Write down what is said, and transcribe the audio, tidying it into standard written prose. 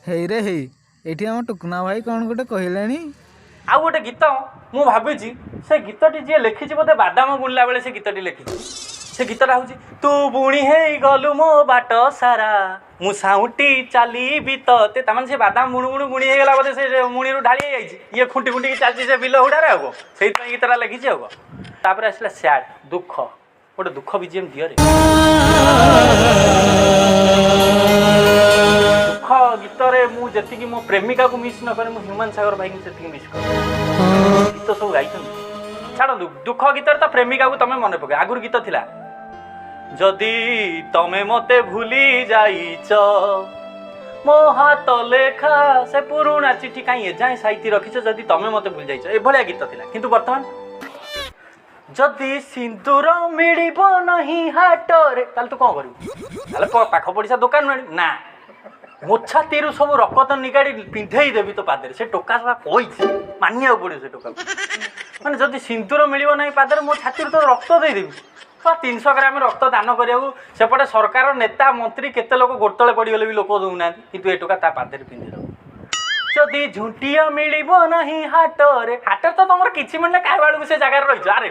ହେଇରେ ହେଇ ଏଠି ଆମ ଟୁକୁନା ଭାଇ କ'ଣ ଗୋଟେ କହିଲେଣି। ଆଉ ଗୋଟେ ଗୀତ ମୁଁ ଭାବିଛି ସେ ଗୀତଟି ଯିଏ ଲେଖିଛି ବୋଧେ ବାଦାମ ବୁଣିଲା ବେଳେ ସେ ଗୀତଟି ଲେଖିଛି। ସେ ଗୀତଟା ହେଉଛି ତୁ ବୁଣି ହେଇଗଲୁ ମୋ ବାଟ ସାରା ମୁଁ ସାଉଁଟି ଚାଲିବି ତତେ। ତାମାନେ ସେ ବାଦାମ ବୁଣୁ ବୁଣୁ ବୁଣି ହେଇଗଲା ବୋଧେ ସେ ମୁଣିରୁ ଢାଳି ହେଇଯାଇଛି। ଇଏ ଖୁଣ୍ଟି ଖୁଣ୍ଟିକି ଚାଲିଛି ସେ ବିଲ ହୁଡ଼ାରେ ଆଉ କ'ଣ ସେଇଥିପାଇଁ ଗୀତଟା ଲେଖିଛି ଆଉ କ'ଣ। ତାପରେ ଆସିଲା ସ୍ୟାଡ୍ ଦୁଃଖ ଗୋଟେ ଦୁଃଖ ବିଜିଏମ୍ ଦିଅରେ। ଦୁଃଖ ଗୀତରେ ମୁଁ ଯେତିକି ମୋ ପ୍ରେମିକାକୁ ମିସ୍ ନ କରେ ମୁଁ ହ୍ୟୁମାନ ସାଗର ଭାଇଙ୍କୁ ସେତିକି ମିସ୍ କରେ। ଗୀତ ସବୁ ଗାଇଛନ୍ତି ଛାଡ଼ନ୍ତୁ। ଦୁଃଖ ଗୀତରେ ତ ପ୍ରେମିକାକୁ ତମେ ମନେ ପକାଅ। ଆଗରୁ ଗୀତ ଥିଲା ଯଦି ତମେ ମତେ ଭୁଲି ଯାଇଛ ମୋ ହାତ ଲେଖା ସେ ପୁରୁଣା ଚିଠି କାହିଁ ଏଯାଏଁ ସାଇତି ରଖିଛ ଯଦି ତମେ ମତେ ଭୁଲି ଯାଇଛ ଏଭଳିଆ ଗୀତ ଥିଲା। କିନ୍ତୁ ବର୍ତ୍ତମାନ ଯଦି ସିନ୍ଦୁର ମିଳିବ ନାହିଁ ହାଟରେ ତାହେଲେ ତୁ କ'ଣ କରିବୁ? ତାହେଲେ ପାଖ ପଡ଼ିଶା ଦୋକାନରୁ ଆଣିବୁ ନା ମୋ ଛାତିରୁ ସବୁ ରକତ ନିଗାଡ଼ି ପିନ୍ଧେଇ ଦେବି ତୋ ପାଦରେ। ସେ ଟୋକା ସବା କହିଛି ମାନିବାକୁ ପଡ଼ିବ ସେ ଟୋକାକୁ। ମାନେ ଯଦି ସିନ୍ଦୁର ମିଳିବ ନାହିଁ ପାଦରେ ମୋ ଛାତିରୁ ତ ରକ୍ତ ଦେଇଦେବି। 300 ଗ୍ରାମ ରକ୍ତ ଦାନ କରିବାକୁ ସେପଟେ ସରକାର ନେତା ମନ୍ତ୍ରୀ କେତେ ଲୋକ ଗୋଡ଼ତଳେ ପଡ଼ିଗଲେ ବି ଲୋକ ଦେଉନାହାନ୍ତି। କିନ୍ତୁ ଏ ଟୋକା ତା ପାଦରେ ପିନ୍ଧିଦେବ। ଯଦି ଝୁଣ୍ଟିଆ ମିଳିବ ନାହିଁ ହାଟରେ ହାଟରେ ତ ତମର କିଛି ମିଳିଲେ କାହା ବେଳକୁ ସେ ଜାଗାରେ ରହିଛ। ଆରେ